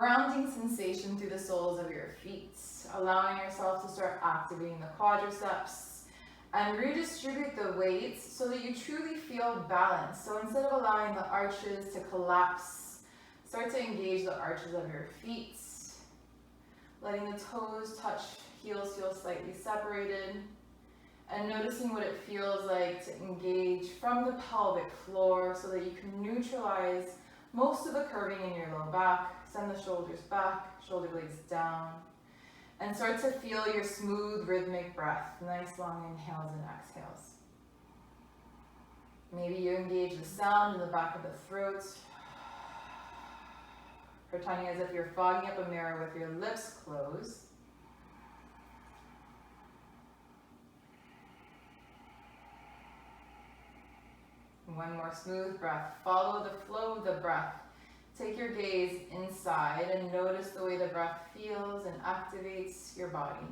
grounding sensation through the soles of your feet, allowing yourself to start activating the quadriceps and redistribute the weights so that you truly feel balanced. So instead of allowing the arches to collapse, start to engage the arches of your feet, letting the toes touch, heels feel slightly separated, and noticing what it feels like to engage from the pelvic floor so that you can neutralize most of the curving in your low back. Send the shoulders back, shoulder blades down, and start to feel your smooth rhythmic breath. Nice long inhales and exhales. Maybe you engage the sound in the back of the throat, pretending as if you're fogging up a mirror with your lips closed. One more smooth breath. Follow the flow of the breath. Take your gaze inside and notice the way the breath feels and activates your body.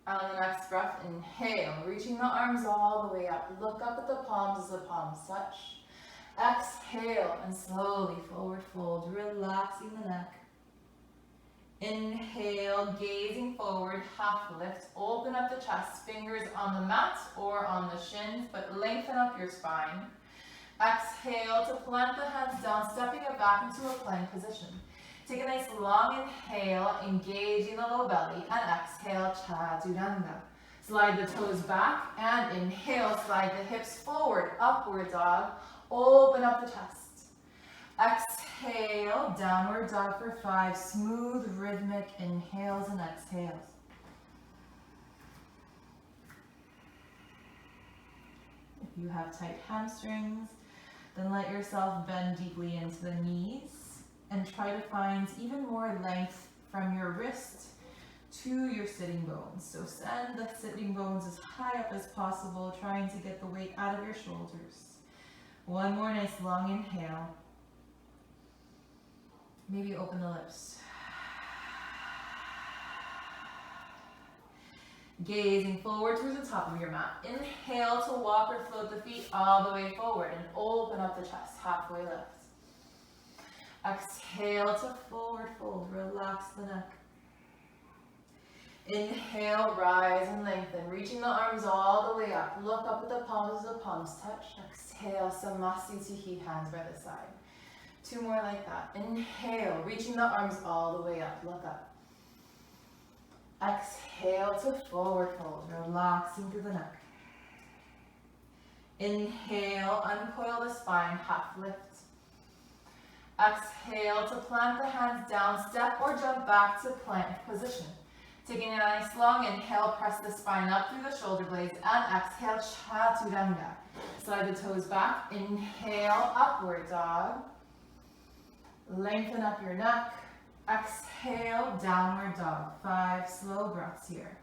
And on the next breath, inhale, reaching the arms all the way up. Look up at the palms as the palms touch. Exhale and slowly forward fold, relaxing the neck. Inhale, gazing forward, half lift. Open up the chest, fingers on the mat or on the shins, but lengthen up your spine. Exhale to plant the hands down, stepping it back into a plank position. Take a nice long inhale, engaging the low belly, and exhale, chaturanga. Slide the toes back, and inhale, slide the hips forward, upward dog. Open up the chest. Exhale, downward dog for 5. Smooth, rhythmic inhales and exhales. If you have tight hamstrings, then let yourself bend deeply into the knees and try to find even more length from your wrist to your sitting bones. So send the sitting bones as high up as possible, trying to get the weight out of your shoulders. One more nice long inhale. Maybe open the lips. Gazing forward towards the top of your mat. Inhale to walk or float the feet all the way forward and open up the chest, halfway lift. Exhale to forward fold, relax the neck. Inhale, rise and lengthen, reaching the arms all the way up. Look up at the palms as the palms touch. Exhale, Samasthiti, hands by the side. 2 more like that. Inhale, reaching the arms all the way up, look up. Exhale to forward fold, relaxing through the neck. Inhale, uncoil the spine, half lift. Exhale to plant the hands down, step or jump back to plank position. Taking a nice long inhale, press the spine up through the shoulder blades, and exhale, chaturanga. Slide the toes back, inhale, upward dog. Lengthen up your neck. Exhale, downward dog. 5 slow breaths here.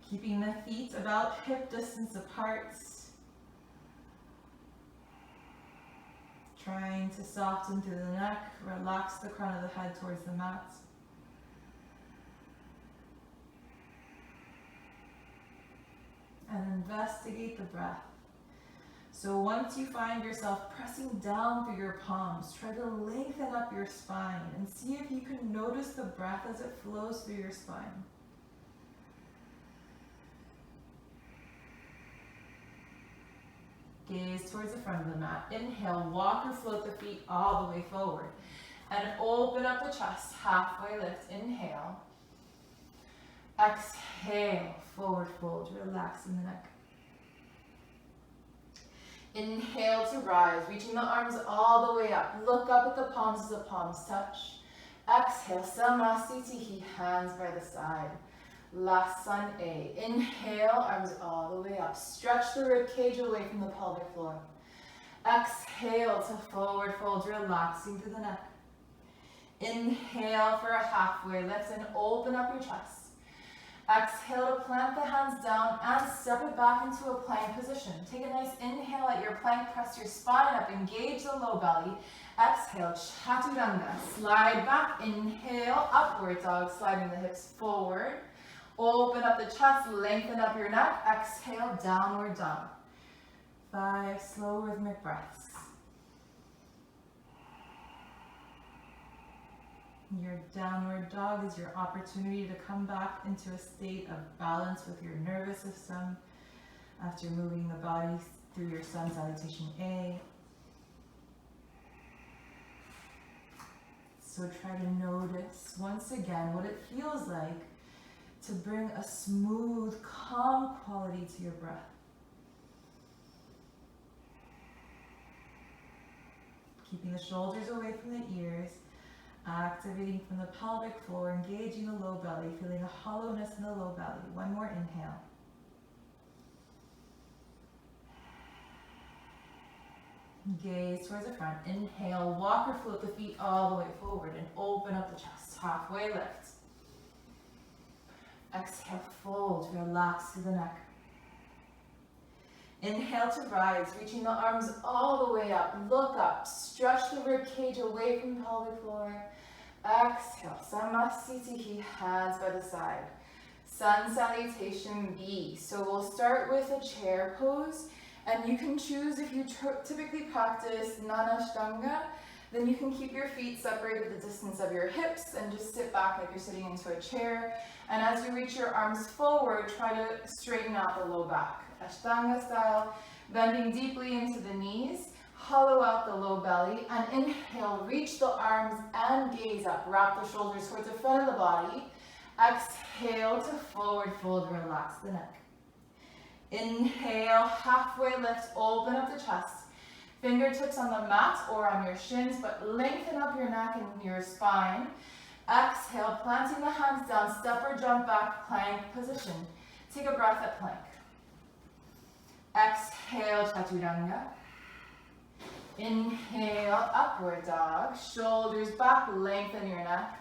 Keeping the feet about hip distance apart. Trying to soften through the neck, relax the crown of the head towards the mat. And investigate the breath. So once you find yourself pressing down through your palms, try to lengthen up your spine and see if you can notice the breath as it flows through your spine. Gaze towards the front of the mat. Inhale, walk or float the feet all the way forward. And open up the chest, halfway lift. Inhale. Exhale, forward fold, relaxing the neck. Inhale to rise, reaching the arms all the way up. Look up at the palms as the palms touch. Exhale, Samasthiti, hands by the side. Lasana A. Inhale, arms all the way up. Stretch the rib cage away from the pelvic floor. Exhale to forward fold, relaxing through the neck. Inhale for a halfway lift and open up your chest. Exhale to plant the hands down and step it back into a plank position. Take a nice inhale at your plank, press your spine up, engage the low belly. Exhale, chaturanga. Slide back, inhale, upward dog, sliding the hips forward. Open up the chest, lengthen up your neck. Exhale, downward dog. 5 slow rhythmic breaths. Your downward dog is your opportunity to come back into a state of balance with your nervous system after moving the body through your sun salutation A. So try to notice once again what it feels like to bring a smooth, calm quality to your breath. Keeping the shoulders away from the ears, activating from the pelvic floor, engaging the low belly, feeling a hollowness in the low belly. One more inhale. Gaze towards the front. Inhale, walk or float the feet all the way forward and open up the chest. Halfway lift. Exhale, fold, relax through the neck. Inhale to rise, reaching the arms all the way up. Look up, stretch the rib cage away from the pelvic floor. Exhale, Samasthiti, hands by the side. Sun salutation B. So we'll start with a chair pose. And you can choose, if you typically practice Ashtanga, then you can keep your feet separated the distance of your hips and just sit back like you're sitting into a chair. And as you reach your arms forward, try to straighten out the low back. Ashtanga style, bending deeply into the knees, hollow out the low belly, and inhale, reach the arms and gaze up. Wrap the shoulders towards the front of the body. Exhale to forward fold, relax the neck. Inhale, halfway lift, open up the chest. Fingertips on the mat or on your shins, but lengthen up your neck and your spine. Exhale, planting the hands down, step or jump back, plank position. Take a breath at plank. Exhale, Chaturanga. Inhale, upward dog. Shoulders back, lengthen your neck.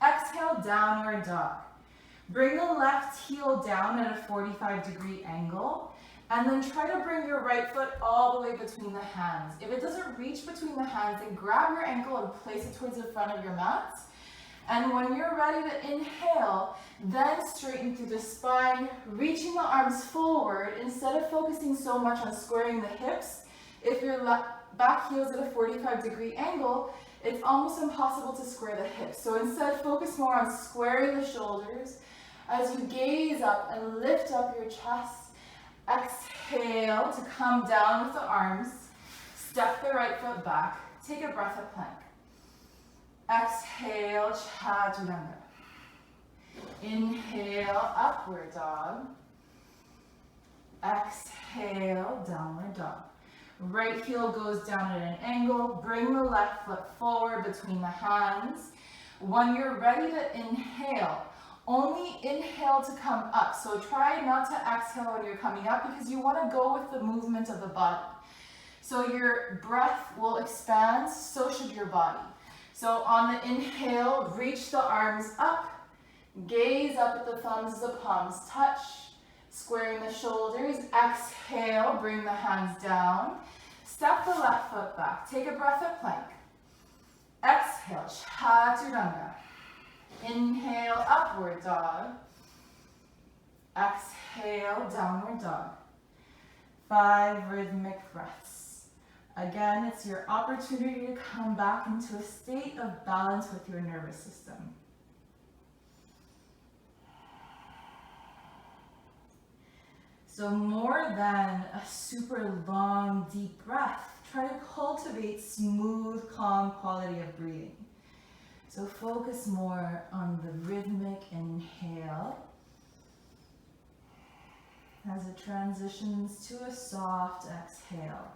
Exhale, downward dog. Bring the left heel down at a 45-degree angle, and then try to bring your right foot all the way between the hands. If it doesn't reach between the hands, then grab your ankle and place it towards the front of your mat. And when you're ready to inhale, then straighten through the spine, reaching the arms forward. Instead of focusing so much on squaring the hips, if your back heel is at a 45-degree angle, it's almost impossible to square the hips. So instead, focus more on squaring the shoulders. As you gaze up and lift up your chest, exhale to come down with the arms. Step the right foot back. Take a breath at plank. Exhale, Chaturanga. Inhale, upward dog. Exhale, downward dog. Right heel goes down at an angle. Bring the left foot forward between the hands. When you're ready to inhale, only inhale to come up. So try not to exhale when you're coming up because you want to go with the movement of the body. So your breath will expand, so should your body. So on the inhale, reach the arms up. Gaze up at the thumbs as the palms touch. Squaring the shoulders. Exhale, bring the hands down. Step the left foot back. Take a breath at plank. Exhale, Chaturanga. Inhale, upward dog. Exhale, downward dog. 5 rhythmic breaths. Again, it's your opportunity to come back into a state of balance with your nervous system. So more than a super long, deep breath, try to cultivate smooth, calm quality of breathing. So focus more on the rhythmic inhale as it transitions to a soft exhale.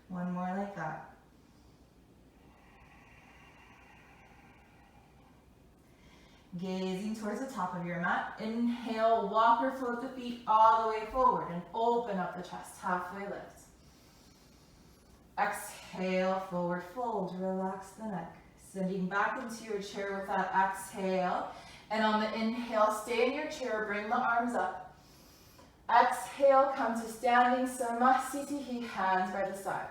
One more like that. Gazing towards the top of your mat. Inhale, walk or float the feet all the way forward and open up the chest, halfway lift. Exhale, forward fold, relax the neck. Sending back into your chair with that exhale. And on the inhale, stay in your chair, bring the arms up. Exhale, come to standing Samasthiti, hands by the side.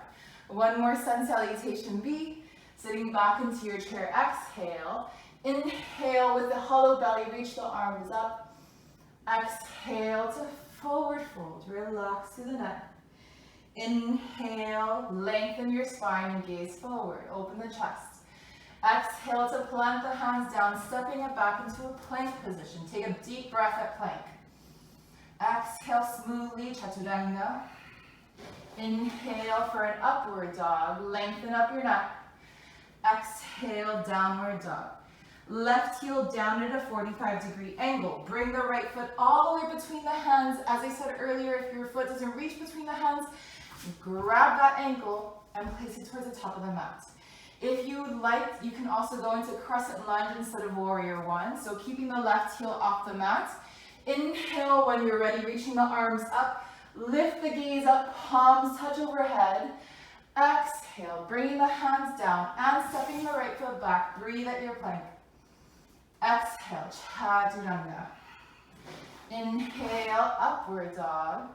One more sun salutation B. Sitting back into your chair, exhale. Inhale with the hollow belly, reach the arms up. Exhale to forward fold, relax through the neck. Inhale, lengthen your spine and gaze forward, open the chest. Exhale to plant the hands down, stepping it back into a plank position. Take a deep breath at plank. Exhale smoothly, chaturanga. Inhale for an upward dog, lengthen up your neck. Exhale, downward dog. Left heel down at a 45-degree angle. Bring the right foot all the way between the hands. As I said earlier, if your foot doesn't reach between the hands, grab that ankle and place it towards the top of the mat. If you would like, you can also go into crescent lunge instead of warrior one. So keeping the left heel off the mat. Inhale when you're ready, reaching the arms up. Lift the gaze up, palms touch overhead. Exhale, bringing the hands down and stepping the right foot back. Breathe at your plank. Exhale, chaturanga. Inhale, upward dog.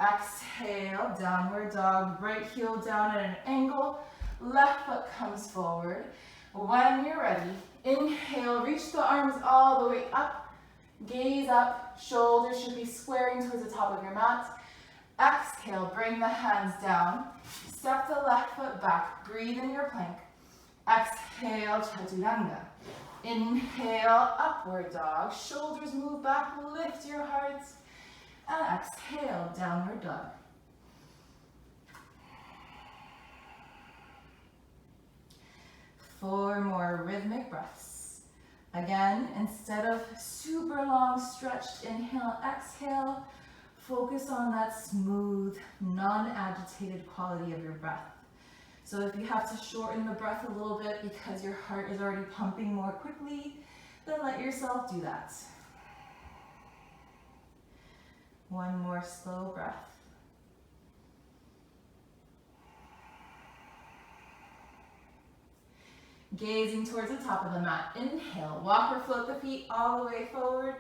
Exhale, downward dog. Right heel down at an angle. Left foot comes forward. When you're ready, inhale, reach the arms all the way up. Gaze up, shoulders should be squaring towards the top of your mat. Exhale, bring the hands down. Step the left foot back. Breathe in your plank. Exhale, chaturanga. Inhale, upward dog. Shoulders move back, lift your heart. And exhale, downward dog. Four more rhythmic breaths. Again, instead of super long stretched inhale, exhale, focus on that smooth, non-agitated quality of your breath. So if you have to shorten the breath a little bit because your heart is already pumping more quickly, then let yourself do that. One more slow breath. Gazing towards the top of the mat. Inhale, walk or float the feet all the way forward.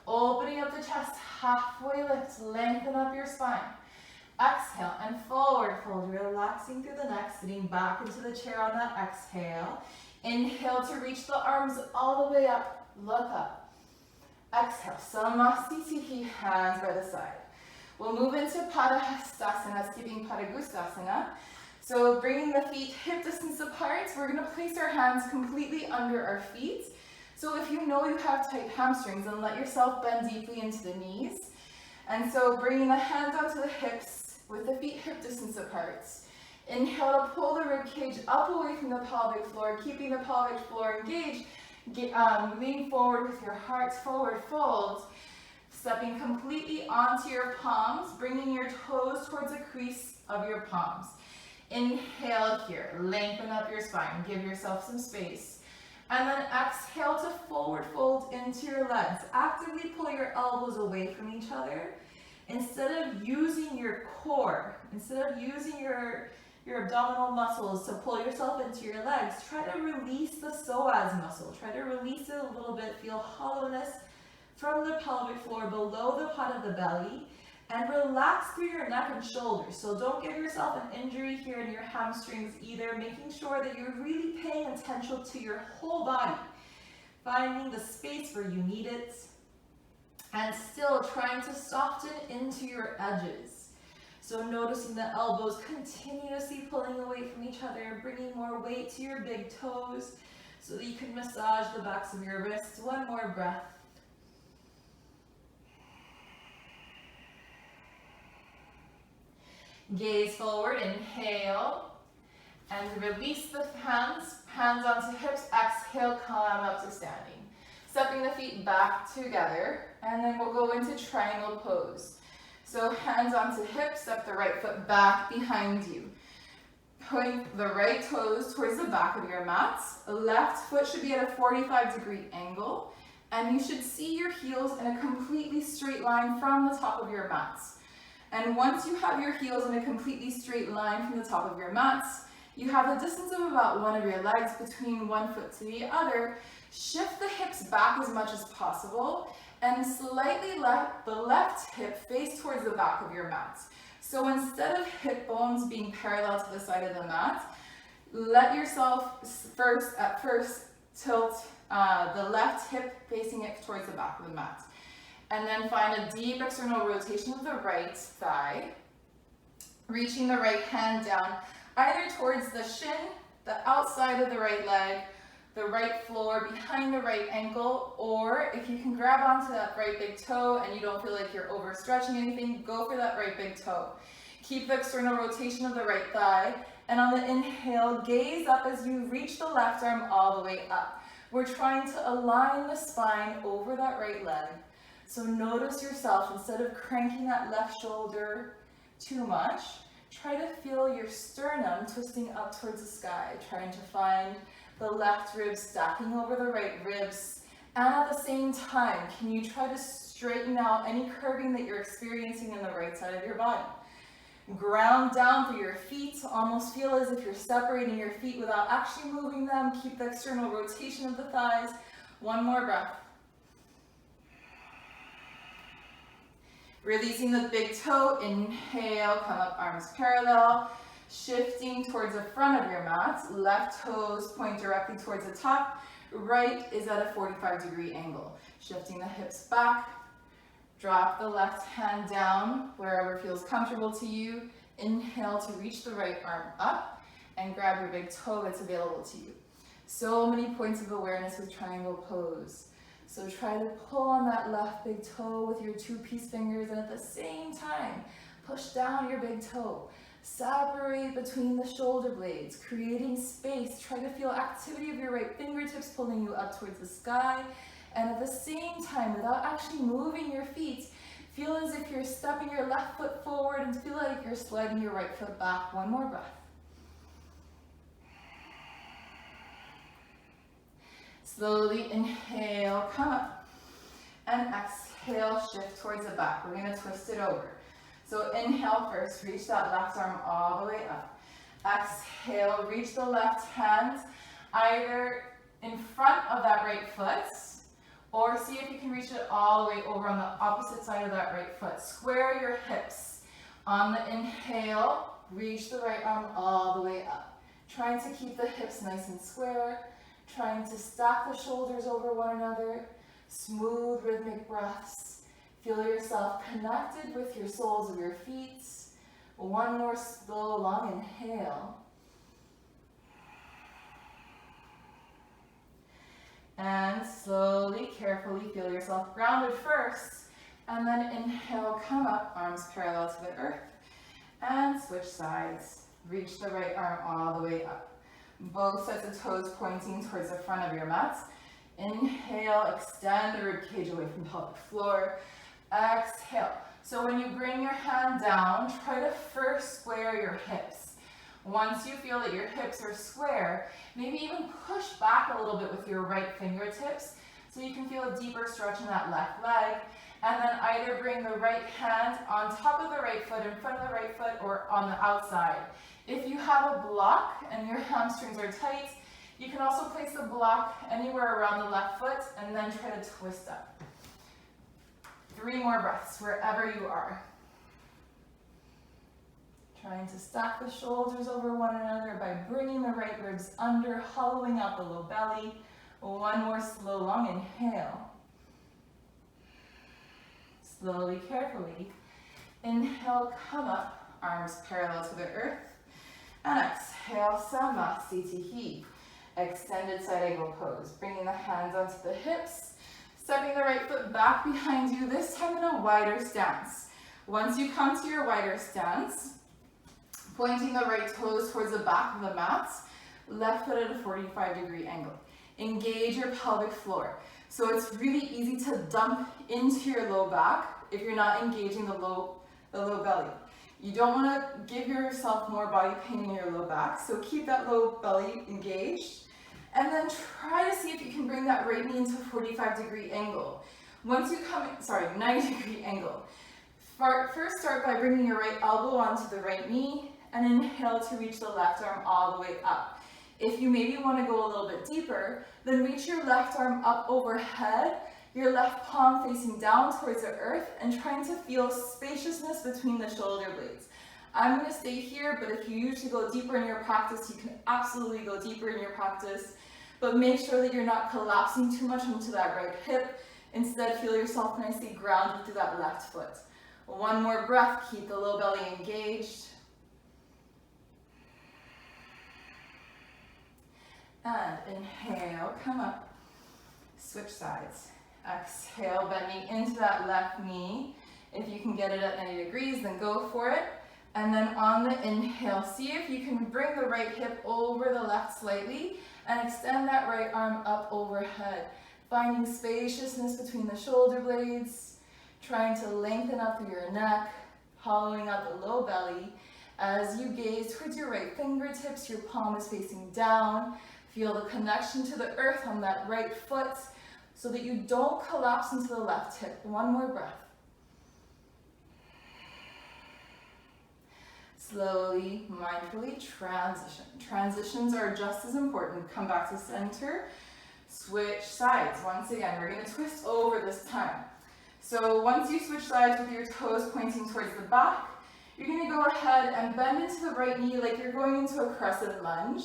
Opening up the chest, halfway lift, lengthen up your spine. Exhale and forward fold, relaxing through the neck, sitting back into the chair on that exhale. Inhale to reach the arms all the way up, look up. Exhale, Samasthiti, hands by the side. We'll move into Padahastasana, skipping Padagustasana. So bringing the feet hip distance apart, we're going to place our hands completely under our feet. So if you know you have tight hamstrings, then let yourself bend deeply into the knees. And so bringing the hands onto the hips with the feet hip distance apart. Inhale to pull the rib cage up away from the pelvic floor, keeping the pelvic floor engaged. Lean forward with your heart, forward fold. Stepping completely onto your palms, bringing your toes towards the crease of your palms. Inhale here, lengthen up your spine, give yourself some space. And then exhale to forward fold into your legs. Actively pull your elbows away from each other. Instead of using your core, instead of using your abdominal muscles to pull yourself into your legs, try to release the psoas muscle. Try to release it a little bit. Feel hollowness from the pelvic floor below the pot of the belly. And relax through your neck and shoulders. So don't give yourself an injury here in your hamstrings either. Making sure that you're really paying attention to your whole body. Finding the space where you need it. And still trying to soften into your edges. So noticing the elbows continuously pulling away from each other. Bringing more weight to your big toes. So that you can massage the backs of your wrists. One more breath. Gaze forward, inhale, and release the hands onto hips, exhale, come up to standing. Stepping the feet back together, and then we'll go into triangle pose. So hands onto hips, step the right foot back behind you. Point the right toes towards the back of your mats. Left foot should be at a 45-degree angle, and you should see your heels in a completely straight line from the top of your mats. And once you have your heels in a completely straight line from the top of your mats, you have a distance of about one of your legs between one foot to the other. Shift the hips back as much as possible and slightly let the left hip face towards the back of your mat. So instead of hip bones being parallel to the side of the mat, let yourself first tilt the left hip facing it towards the back of the mat. And then find a deep external rotation of the right thigh. Reaching the right hand down, either towards the shin, the outside of the right leg, the right floor, behind the right ankle, or if you can grab onto that right big toe and you don't feel like you're overstretching anything, go for that right big toe. Keep the external rotation of the right thigh, and on the inhale, gaze up as you reach the left arm all the way up. We're trying to align the spine over that right leg. So notice yourself, instead of cranking that left shoulder too much, try to feel your sternum twisting up towards the sky, trying to find the left ribs stacking over the right ribs. And at the same time, can you try to straighten out any curving that you're experiencing in the right side of your body? Ground down through your feet, almost feel as if you're separating your feet without actually moving them. Keep the external rotation of the thighs. One more breath. Releasing the big toe, inhale, come up, arms parallel. Shifting towards the front of your mat, left toes point directly towards the top, right is at a 45-degree angle. Shifting the hips back, drop the left hand down wherever feels comfortable to you. Inhale to reach the right arm up and grab your big toe that's available to you. So many points of awareness with triangle pose. So try to pull on that left big toe with your 2 peace fingers, and at the same time, push down your big toe. Separate between the shoulder blades, creating space. Try to feel activity of your right fingertips pulling you up towards the sky. And at the same time, without actually moving your feet, feel as if you're stepping your left foot forward and feel like you're sliding your right foot back. One more breath. Slowly inhale, come up. And exhale, shift towards the back. We're going to twist it over. So inhale first, reach that left arm all the way up. Exhale, reach the left hand either in front of that right foot, or see if you can reach it all the way over on the opposite side of that right foot. Square your hips. On the inhale, reach the right arm all the way up. Trying to keep the hips nice and square, trying to stack the shoulders over one another, smooth rhythmic breaths. Feel yourself connected with your soles of your feet. One more slow, long inhale. And slowly, carefully feel yourself grounded first. And then inhale, come up, arms parallel to the earth. And switch sides. Reach the right arm all the way up. Both sets of toes pointing towards the front of your mat. Inhale, extend the rib cage away from pelvic floor. Exhale. So when you bring your hand down, try to first square your hips. Once you feel that your hips are square, maybe even push back a little bit with your right fingertips so you can feel a deeper stretch in that left leg. And then either bring the right hand on top of the right foot, in front of the right foot, or on the outside. If you have a block and your hamstrings are tight, you can also place the block anywhere around the left foot and then try to twist up. 3 more breaths wherever you are. Trying to stack the shoulders over one another by bringing the right ribs under, hollowing out the low belly. One more slow, long inhale. Slowly, carefully. Inhale, come up, arms parallel to the earth. And exhale, Samasthiti. Extended side angle pose. Bringing the hands onto the hips. Stepping the right foot back behind you, this time in a wider stance. Once you come to your wider stance, pointing the right toes towards the back of the mat, left foot at a 45-degree angle. Engage your pelvic floor. So it's really easy to dump into your low back if you're not engaging the low belly. You don't want to give yourself more body pain in your low back, so keep that low belly engaged. And then try to see if you can bring that right knee into a 45-degree angle. Once you come, 90-degree angle. First start by bringing your right elbow onto the right knee and inhale to reach the left arm all the way up. If you maybe want to go a little bit deeper, then reach your left arm up overhead, your left palm facing down towards the earth, and trying to feel spaciousness between the shoulder blades. I'm going to stay here, but if you usually go deeper in your practice, you can absolutely go deeper in your practice, but make sure that you're not collapsing too much into that right hip. Instead, feel yourself nicely grounded through that left foot. One more breath, keep the low belly engaged. And inhale, come up, switch sides. Exhale, bending into that left knee. If you can get it at 90 degrees, then go for it. And then on the inhale, see if you can bring the right hip over the left slightly and extend that right arm up overhead. Finding spaciousness between the shoulder blades, trying to lengthen up through your neck, hollowing out the low belly. As you gaze towards your right fingertips, your palm is facing down. Feel the connection to the earth on that right foot so that you don't collapse into the left hip. One more breath. Slowly, mindfully transition. Transitions are just as important. Come back to center. Switch sides. Once again, we're going to twist over this time. So once you switch sides with your toes pointing towards the back, you're going to go ahead and bend into the right knee like you're going into a crescent lunge.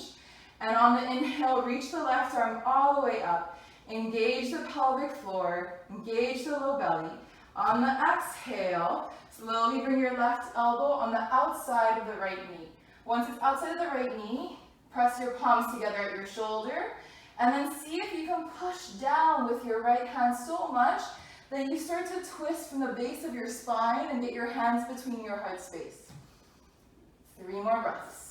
And on the inhale, reach the left arm all the way up. Engage the pelvic floor. Engage the low belly. On the exhale, slowly bring your left elbow on the outside of the right knee. Once it's outside of the right knee, press your palms together at your shoulder. And then see if you can push down with your right hand so much that you start to twist from the base of your spine and get your hands between your heart space. 3 more breaths.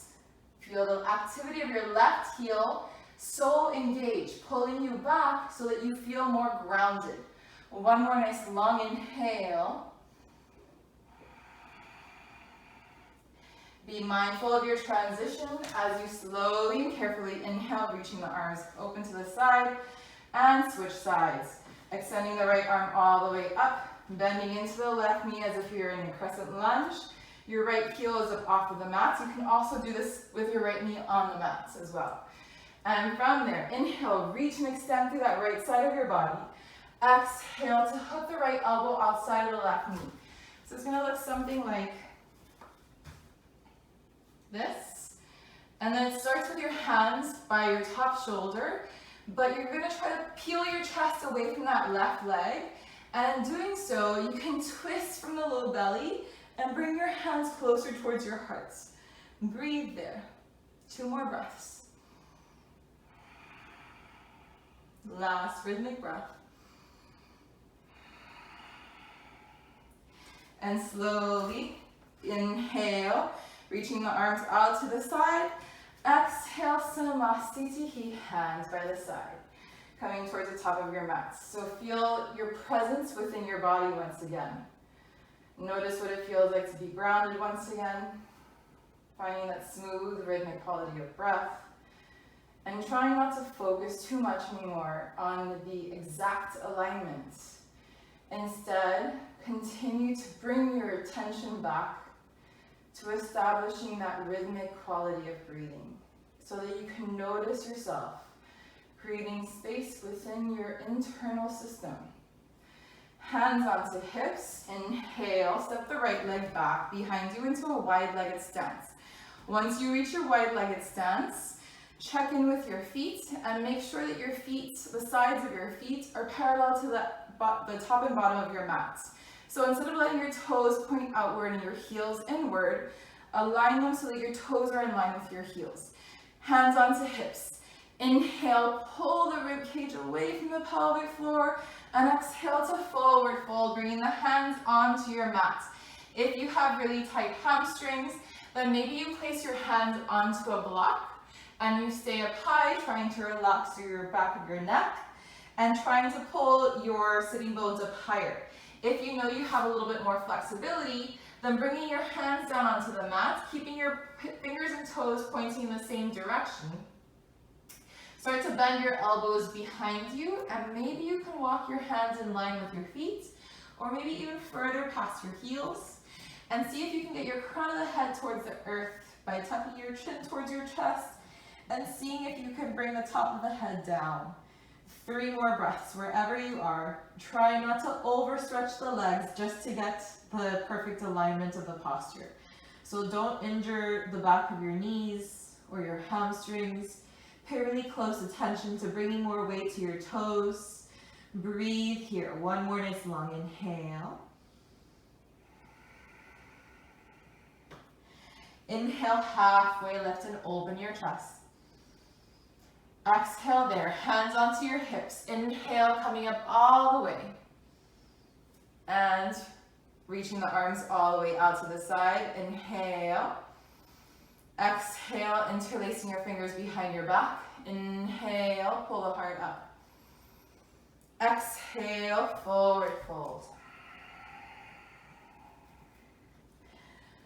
Feel the activity of your left heel so engaged, pulling you back so that you feel more grounded. One more nice long inhale. Be mindful of your transition as you slowly and carefully inhale, reaching the arms open to the side, and switch sides. Extending the right arm all the way up, bending into the left knee as if you're in a crescent lunge. Your right heel is up off of the mat. You can also do this with your right knee on the mats as well. And from there, inhale, reach and extend through that right side of your body. Exhale to hook the right elbow outside of the left knee. So it's going to look something like this. And then it starts with your hands by your top shoulder, but you're going to try to peel your chest away from that left leg. And in doing so, you can twist from the low belly and bring your hands closer towards your hearts. Breathe there. 2 more breaths. Last rhythmic breath. And slowly inhale, reaching the arms out to the side. Exhale, Samasthiti, hands by the side, coming towards the top of your mat. So feel your presence within your body once again. Notice what it feels like to be grounded once again, finding that smooth, rhythmic quality of breath, and trying not to focus too much anymore on the exact alignment. Instead, continue to bring your attention back to establishing that rhythmic quality of breathing so that you can notice yourself creating space within your internal system. Hands onto hips. Inhale, step the right leg back behind you into a wide-legged stance. Once you reach your wide-legged stance, check in with your feet and make sure that your feet, the sides of your feet, are parallel to the top and bottom of your mat. So instead of letting your toes point outward and your heels inward, align them so that your toes are in line with your heels. Hands onto hips. Inhale, pull the rib cage away from the pelvic floor, and exhale to forward fold, bringing the hands onto your mat. If you have really tight hamstrings, then maybe you place your hands onto a block and you stay up high, trying to relax through your back of your neck and trying to pull your sitting bones up higher. If you know you have a little bit more flexibility, then bringing your hands down onto the mat, keeping your fingers and toes pointing in the same direction. Start to bend your elbows behind you, and maybe you can walk your hands in line with your feet, or maybe even further past your heels. And see if you can get your crown of the head towards the earth by tucking your chin towards your chest and seeing if you can bring the top of the head down. 3 more breaths wherever you are. Try not to overstretch the legs just to get the perfect alignment of the posture. So don't injure the back of your knees or your hamstrings. Pay really close attention to bringing more weight to your toes. Breathe here. One more nice long inhale. Inhale, halfway lift and open your chest. Exhale there, hands onto your hips. Inhale, coming up all the way. And reaching the arms all the way out to the side. Inhale. Exhale, interlacing your fingers behind your back. Inhale, pull the heart up. Exhale, forward fold.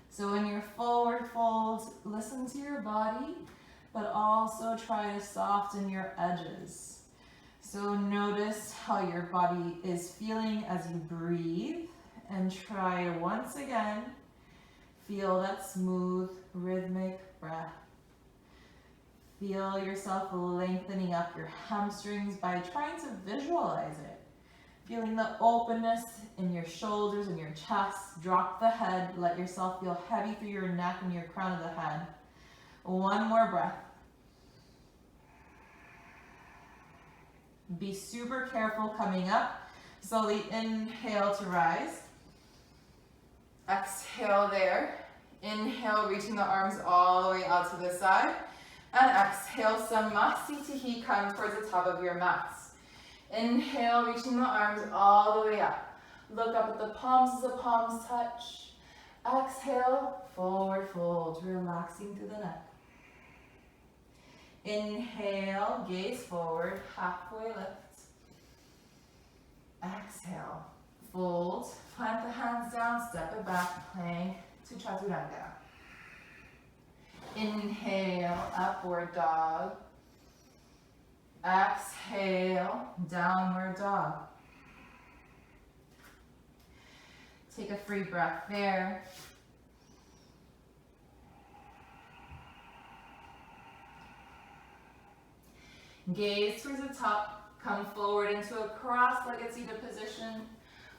So in your forward fold, listen to your body, but also try to soften your edges. So notice how your body is feeling as you breathe, and try once again, feel that smooth, rhythmic breath. Feel yourself lengthening up your hamstrings by trying to visualize it. Feeling the openness in your shoulders and your chest. Drop the head. Let yourself feel heavy through your neck and your crown of the head. One more breath. Be super careful coming up. Slowly inhale to rise. Exhale there. Inhale, reaching the arms all the way out to the side. And exhale, Samasthiti, come towards the top of your mats. Inhale, reaching the arms all the way up. Look up at the palms as the palms touch. Exhale, forward fold, relaxing through the neck. Inhale, gaze forward, halfway lift. Exhale, fold, plant the hands down, step it back, plank to Chaturanga. Inhale, upward dog. Exhale, downward dog. Take a free breath there. Gaze towards the top. Come forward into a cross-legged seated position.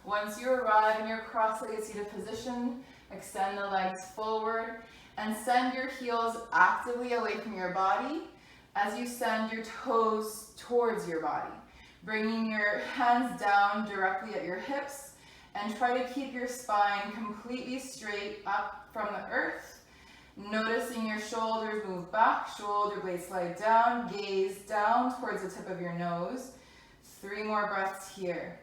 Once you arrive in your cross-legged seated position, extend the legs forward and send your heels actively away from your body as you send your toes towards your body. Bringing your hands down directly at your hips and try to keep your spine completely straight up from the earth. Noticing your shoulders move back, shoulder blades slide down, gaze down towards the tip of your nose. 3 more breaths here.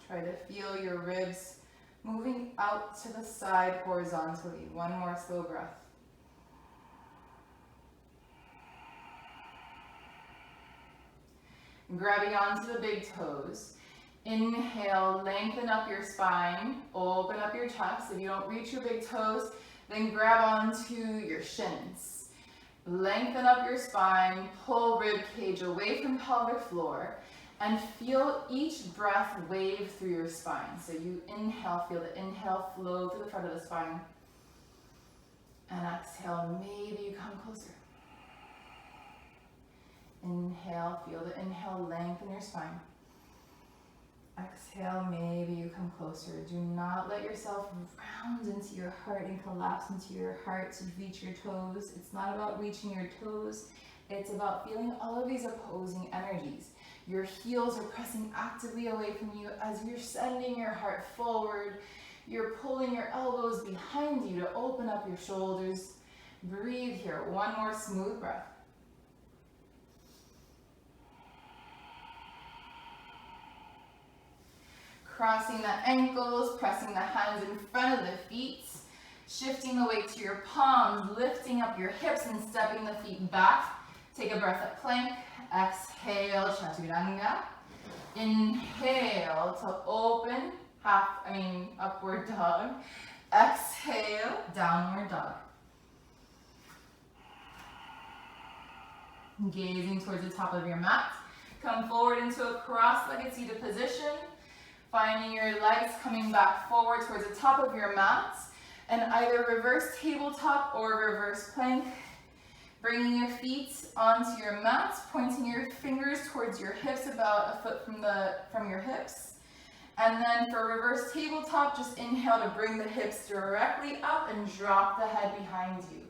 Try to feel your ribs moving out to the side horizontally. 1 more slow breath. Grabbing onto the big toes. Inhale, lengthen up your spine, open up your chest. If you don't reach your big toes, then grab onto your shins. Lengthen up your spine, pull rib cage away from pelvic floor, and feel each breath wave through your spine. So you inhale, feel the inhale flow through the front of the spine. And exhale, maybe you come closer. Inhale, feel the inhale, lengthen your spine. Exhale, maybe you come closer. Do not let yourself round into your heart and collapse into your heart to reach your toes. It's not about reaching your toes. It's about feeling all of these opposing energies. Your heels are pressing actively away from you as you're sending your heart forward. You're pulling your elbows behind you to open up your shoulders. Breathe here. 1 more smooth breath. Crossing the ankles, pressing the hands in front of the feet, shifting the weight to your palms, lifting up your hips and stepping the feet back. Take a breath at plank. Exhale, Chaturanga. Inhale to open, upward dog. Exhale, downward dog. Gazing towards the top of your mat. Come forward into a cross-legged seated position. Finding your legs coming back forward towards the top of your mat, and either reverse tabletop or reverse plank. Bringing your feet onto your mat, pointing your fingers towards your hips, about 1 foot from your hips. And then for reverse tabletop, just inhale to bring the hips directly up and drop the head behind you.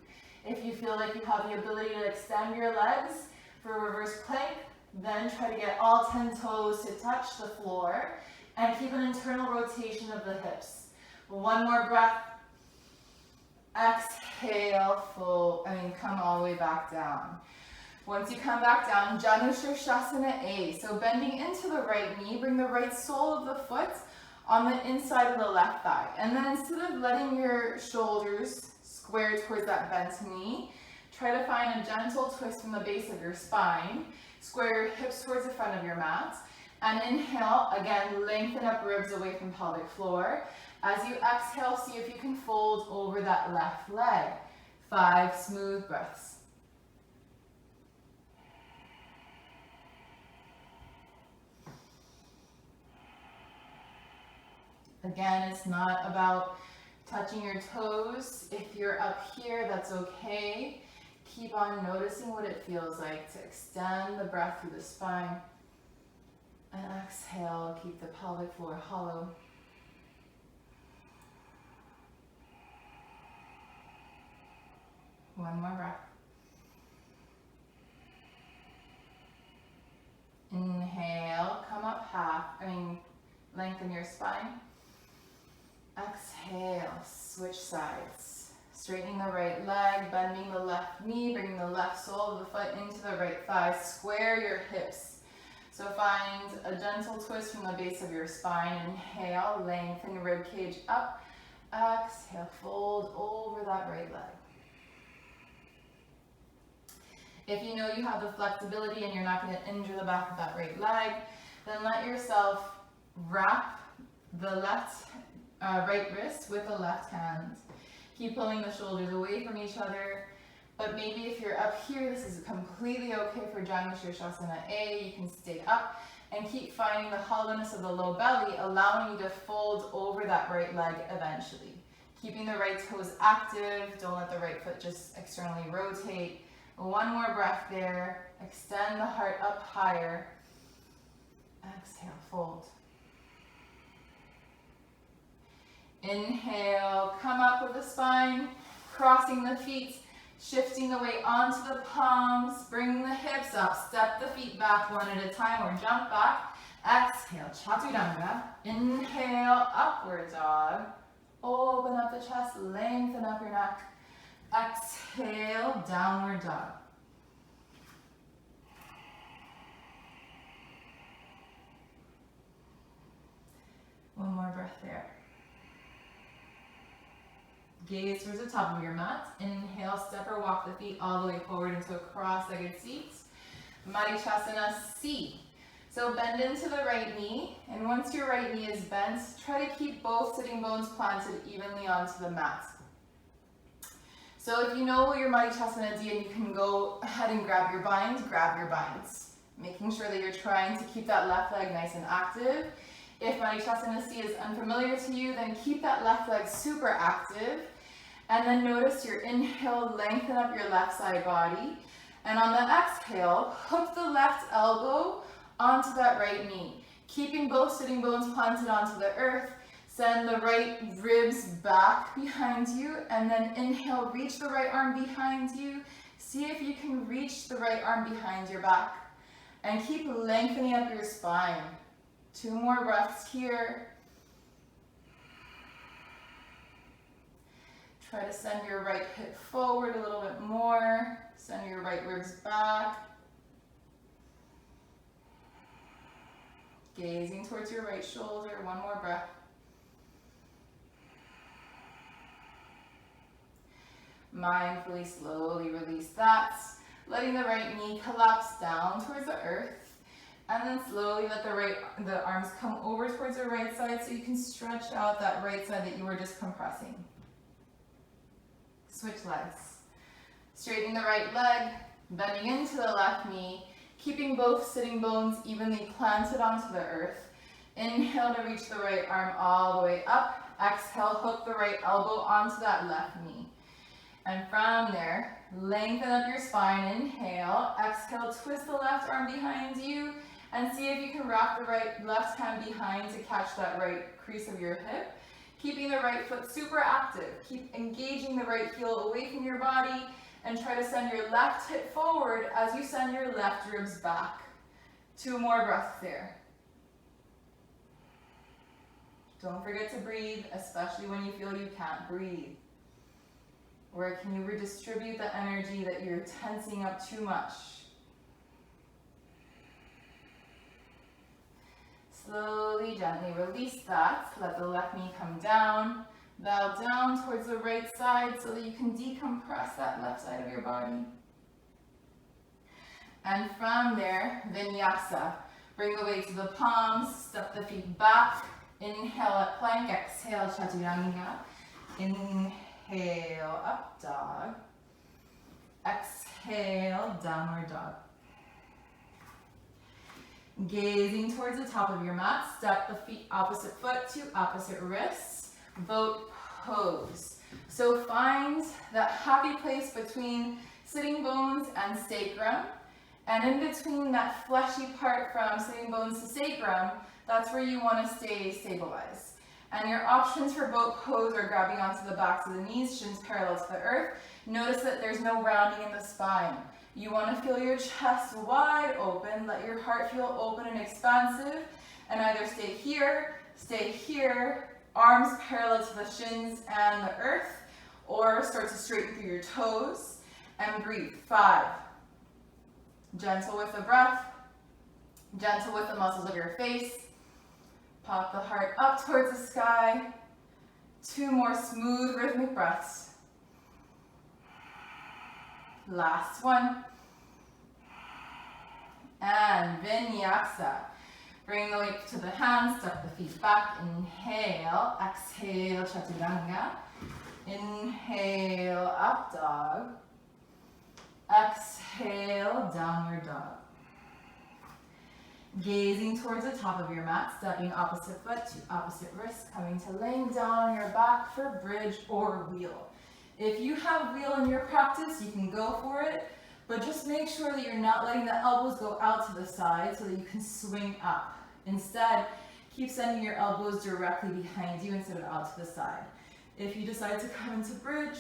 If you feel like you have the ability to extend your legs, For reverse plank, then try to get all 10 toes to touch the floor and keep an internal rotation of the hips. One more breath. Exhale, come all the way back down. Once you come back down, Janushirshasana A. So bending into the right knee, bring the right sole of the foot on the inside of the left thigh. And then instead of letting your shoulders square towards that bent knee, try to find a gentle twist from the base of your spine. Square your hips towards the front of your mat. And inhale, again, lengthen up ribs away from pelvic floor. As you exhale, see if you can fold over that left leg. 5 smooth breaths. Again, it's not about touching your toes. If you're up here, that's okay. Keep on noticing what it feels like to extend the breath through the spine. And exhale, keep the pelvic floor hollow. One more breath. Inhale, come up lengthen your spine. Exhale, switch sides. Straightening the right leg, bending the left knee, bringing the left sole of the foot into the right thigh. Square your hips. So find a gentle twist from the base of your spine. Inhale, lengthen rib cage up. Exhale, fold over that right leg. If you know you have the flexibility and you're not going to injure the back of that right leg, then let yourself wrap the right wrist with the left hand. Keep pulling the shoulders away from each other. But maybe if you're up here, this is completely okay for Janushirshasana A. You can stay up and keep finding the hollowness of the low belly, allowing you to fold over that right leg eventually. Keeping the right toes active. Don't let the right foot just externally rotate. One more breath there. Extend the heart up higher. Exhale, fold. Inhale, come up with the spine, crossing the feet, shifting the weight onto the palms, bring the hips up, step the feet back one at a time or jump back. Exhale, Chaturanga. Inhale, upward dog. Open up the chest, lengthen up your neck. Exhale, downward dog. One more breath there. Gaze towards the top of your mat. Inhale, step or walk the feet all the way forward into a cross-legged seat. Marichyasana C. So bend into the right knee, and once your right knee is bent, try to keep both sitting bones planted evenly onto the mat. So if you know your Marichyasana D and you can go ahead and grab your binds, making sure that you're trying to keep that left leg nice and active. If Marichyasana C is unfamiliar to you, then keep that left leg super active. And then notice your inhale, lengthen up your left side body. And on the exhale, hook the left elbow onto that right knee. Keeping both sitting bones planted onto the earth. Send the right ribs back behind you. And then inhale, reach the right arm behind you. See if you can reach the right arm behind your back. And keep lengthening up your spine. 2 more breaths here. Try to send your right hip forward a little bit more. Send your right ribs back. Gazing towards your right shoulder. 1 more breath. Mindfully, slowly release that. Letting the right knee collapse down towards the earth. And then slowly let the arms come over towards the right side so you can stretch out that right side that you were just compressing. Switch legs. Straightening the right leg, bending into the left knee, keeping both sitting bones evenly planted onto the earth. Inhale to reach the right arm all the way up. Exhale, hook the right elbow onto that left knee. And from there, lengthen up your spine. Inhale. Exhale, twist the left arm behind you. And see if you can wrap the left hand behind to catch that right crease of your hip. Keeping the right foot super active. Keep engaging the right heel away from your body And try to send your left hip forward as you send your left ribs back. 2 more breaths there. Don't forget to breathe, especially when you feel you can't breathe. Where can you redistribute the energy that you're tensing up too much? Slowly, gently release that. Let the left knee come down. Bow down towards the right side so that you can decompress that left side of your body. And from there, Vinyasa. Bring the weight to the palms, step the feet back. Inhale at plank, exhale chaturanga. Inhale up dog. Exhale downward dog. Gazing towards the top of your mat, step the feet opposite foot to opposite wrists. Boat pose. So find that happy place between sitting bones and sacrum. And in between that fleshy part from sitting bones to sacrum, that's where you want to stay stabilized. And your options for boat pose are grabbing onto the backs of the knees, shins parallel to the earth. Notice that there's no rounding in the spine. You want to feel your chest wide open, let your heart feel open and expansive, and either stay here, arms parallel to the shins and the earth, or start to straighten through your toes, and breathe. 5. Gentle with the breath, gentle with the muscles of your face. Pop the heart up towards the sky. 2 more smooth rhythmic breaths. Last one. And Vinyasa. Bring the weight to the hands, step the feet back. Inhale, exhale, chaturanga. Inhale, up dog. Exhale, downward dog. Gazing towards the top of your mat, stepping opposite foot to opposite wrist, coming to laying down on your back for bridge or wheel. If you have wheel in your practice, you can go for it, but just make sure that you're not letting the elbows go out to the side so that you can swing up. Instead, keep sending your elbows directly behind you instead of out to the side. If you decide to come into bridge,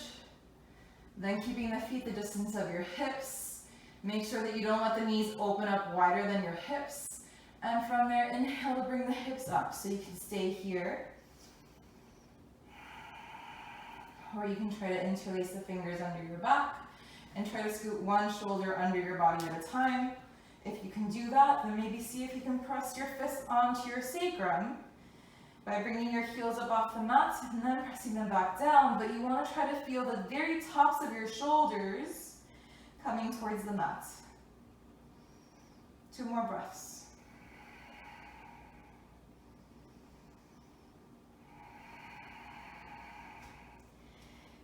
then keeping the feet the distance of your hips. Make sure that you don't let the knees open up wider than your hips. And from there, inhale to bring the hips up so you can stay here. Or you can try to interlace the fingers under your back and try to scoot one shoulder under your body at a time. If you can do that, then maybe see if you can press your fists onto your sacrum by bringing your heels up off the mat and then pressing them back down. But you want to try to feel the very tops of your shoulders coming towards the mat. 2 more breaths.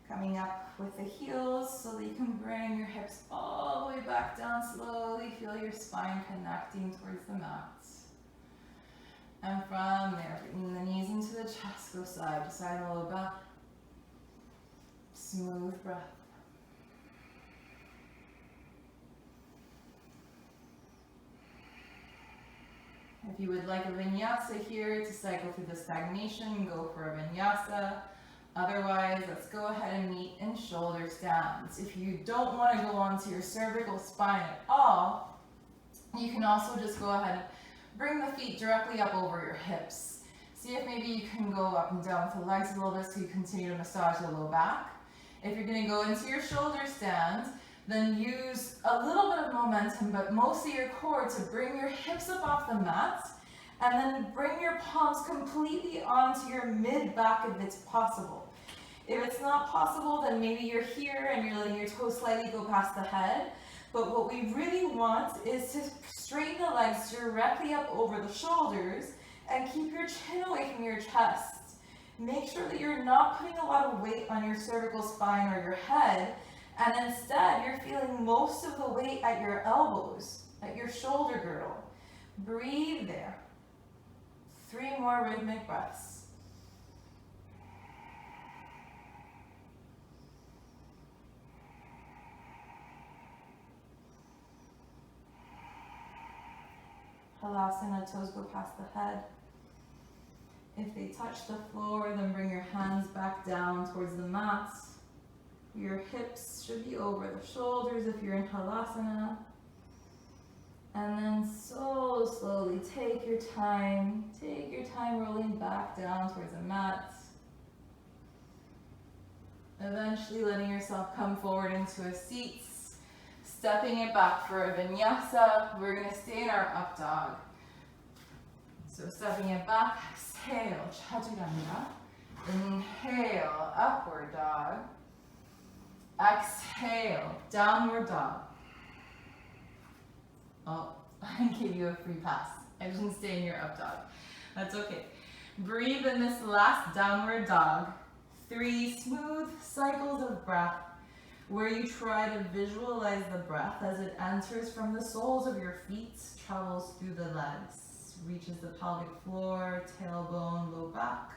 Coming up with the heels so that you can bring your hips all the way back down slowly. Feel your spine connecting towards the mat. And from there, bringing the knees into the chest, go side to side and low back. Smooth breath. If you would like a vinyasa here to cycle through the stagnation, go for a vinyasa. Otherwise, let's go ahead and meet in shoulder stands. If you don't want to go onto your cervical spine at all, you can also just go ahead and bring the feet directly up over your hips. See if maybe you can go up and down with the legs a little bit so you continue to massage the low back. If you're going to go into your shoulder stand, then use a little bit of momentum, but mostly your core, to bring your hips up off the mat, and then bring your palms completely onto your mid-back if it's possible. If it's not possible, then maybe you're here and you're letting your toes slightly go past the head. But what we really want is to straighten the legs directly up over the shoulders and keep your chin away from your chest. Make sure that you're not putting a lot of weight on your cervical spine or your head, and instead you're feeling most of the weight at your elbows, at your shoulder girdle. Breathe there. 3 more rhythmic breaths. Halasana, toes go past the head. If they touch the floor, then bring your hands back down towards the mat. Your hips should be over the shoulders if you're in Halasana. And then so slowly take your time rolling back down towards the mat. Eventually letting yourself come forward into a seat, stepping it back for a vinyasa. We're gonna stay in our up dog. So stepping it back, exhale, chaturanga. Inhale, upward dog. Exhale, downward dog. Oh, I gave you a free pass. I didn't stay in your up dog. That's okay. Breathe in this last downward dog. 3 smooth cycles of breath where you try to visualize the breath as it enters from the soles of your feet, travels through the legs, reaches the pelvic floor, tailbone, low back.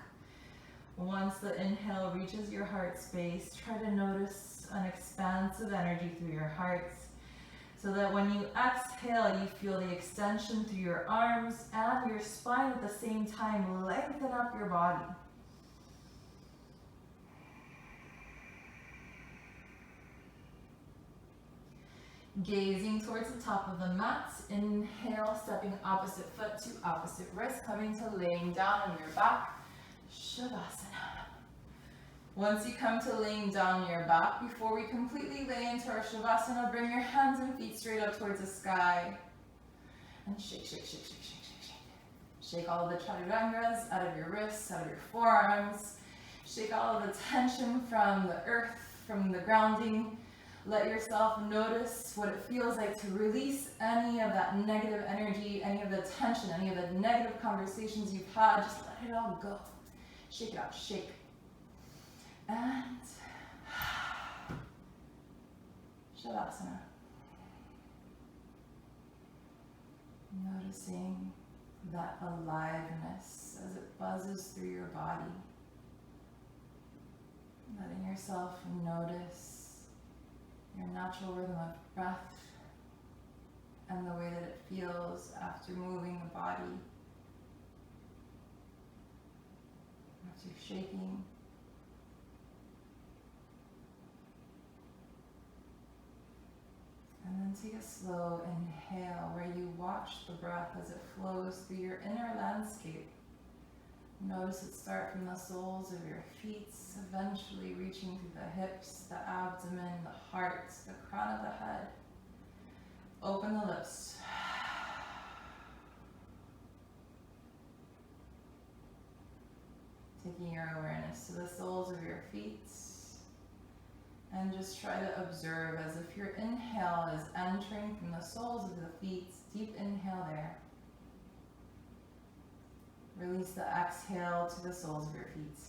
Once the inhale reaches your heart space, try to notice an expansive energy through your heart so that when you exhale, you feel the extension through your arms and your spine at the same time. Lengthen up your body. Gazing towards the top of the mat, inhale, stepping opposite foot to opposite wrist, coming to laying down on your back, Shavasana. Once you come to laying down on your back, before we completely lay into our Shavasana, bring your hands and feet straight up towards the sky, and shake, shake, shake, shake, shake, shake, shake. Shake all of the chaturangas out of your wrists, out of your forearms. Shake all of the tension from the earth, from the grounding. Let yourself notice what it feels like to release any of that negative energy, any of the tension, any of the negative conversations you've had. Just let it all go. Shake it out, shake. And Shavasana. Noticing that aliveness as it buzzes through your body. Letting yourself notice your natural rhythm of breath and the way that it feels after moving the body, after shaking. And then take a slow inhale where you watch the breath as it flows through your inner landscape. Notice it start from the soles of your feet, eventually reaching through the hips, the abdomen, the heart, the crown of the head. Open the lips. Taking your awareness to the soles of your feet. And just try to observe as if your inhale is entering from the soles of the feet. Deep inhale there. Release the exhale to the soles of your feet.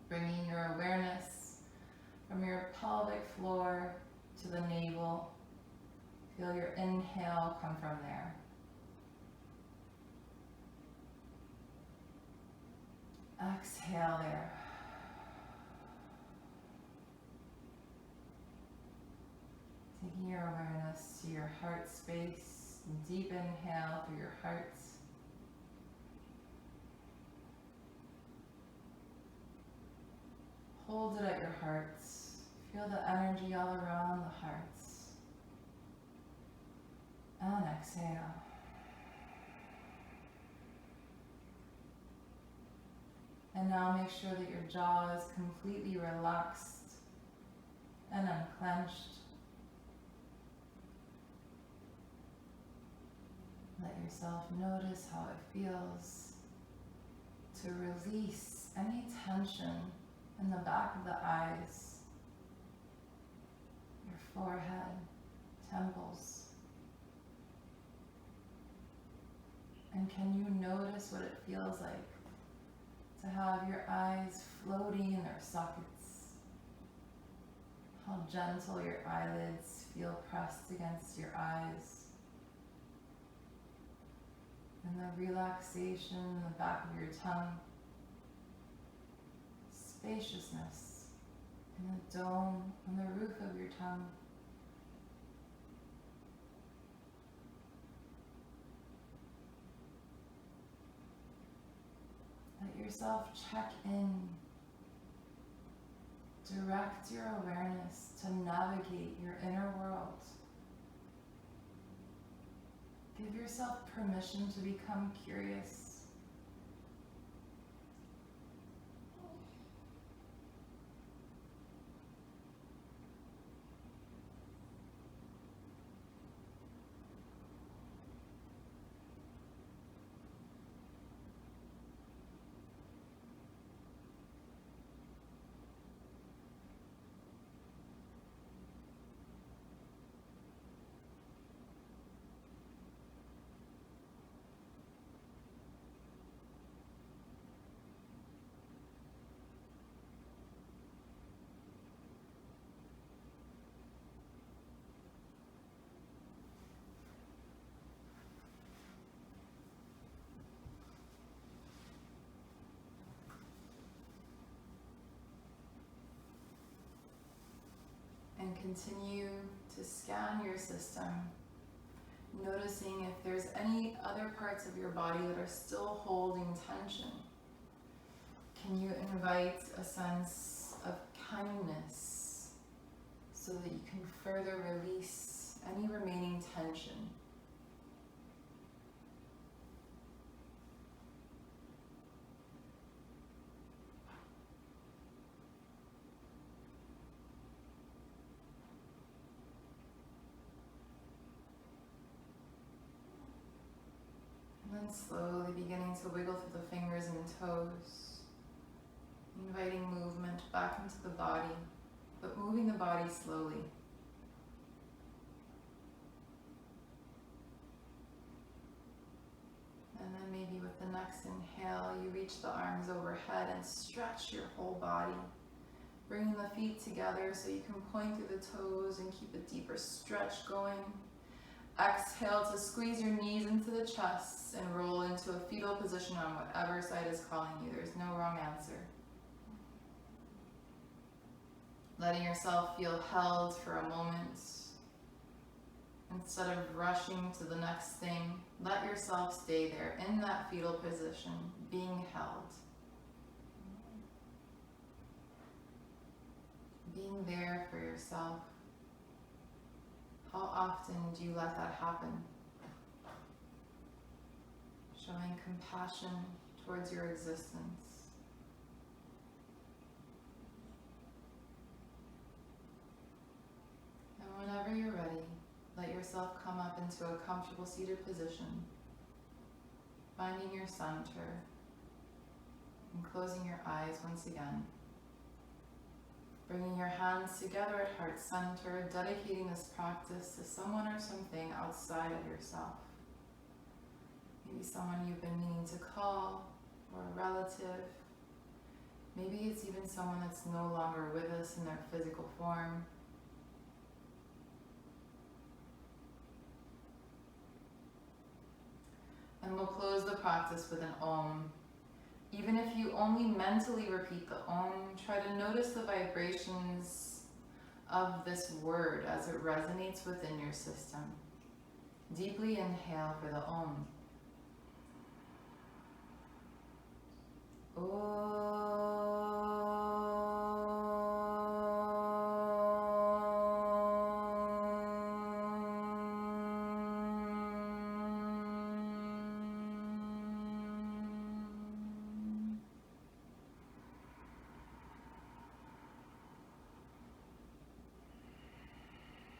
Bringing your awareness from your pelvic floor to the navel. Feel your inhale come from there. Exhale there. Taking your awareness to your heart space. Deep inhale through your heart. Hold it at your heart. Feel the energy all around the heart. And exhale. And now make sure that your jaw is completely relaxed and unclenched. Let yourself notice how it feels to release any tension in the back of the eyes, your forehead, temples. And can you notice what it feels like to have your eyes floating in their sockets? How gentle your eyelids feel pressed against your eyes. And the relaxation in the back of your tongue. Spaciousness in the dome on the roof of your tongue. Let yourself check in Direct your awareness to navigate your inner world. Give yourself permission to become curious. And continue to scan your system, noticing if there's any other parts of your body that are still holding tension. Can you invite a sense of kindness so that you can further release any remaining tension? And then slowly beginning to wiggle through the fingers and toes, inviting movement back into the body, but moving the body slowly. And then maybe with the next inhale, you reach the arms overhead and stretch your whole body, bringing the feet together so you can point through the toes and keep a deeper stretch going. Exhale to squeeze your knees into the chest and roll into a fetal position on whatever side is calling you. There's no wrong answer. Letting yourself feel held for a moment. Instead of rushing to the next thing, let yourself stay there in that fetal position, being held. Being there for yourself. How often do you let that happen? Showing compassion towards your existence. And whenever you're ready, let yourself come up into a comfortable seated position, finding your center and closing your eyes once again. Bringing your hands together at heart center, dedicating this practice to someone or something outside of yourself. Maybe someone you've been meaning to call, or a relative. Maybe it's even someone that's no longer with us in their physical form. And we'll close the practice with an Om. Even if you only mentally repeat the Om, try to notice the vibrations of this word as it resonates within your system. Deeply inhale for the Om. Om.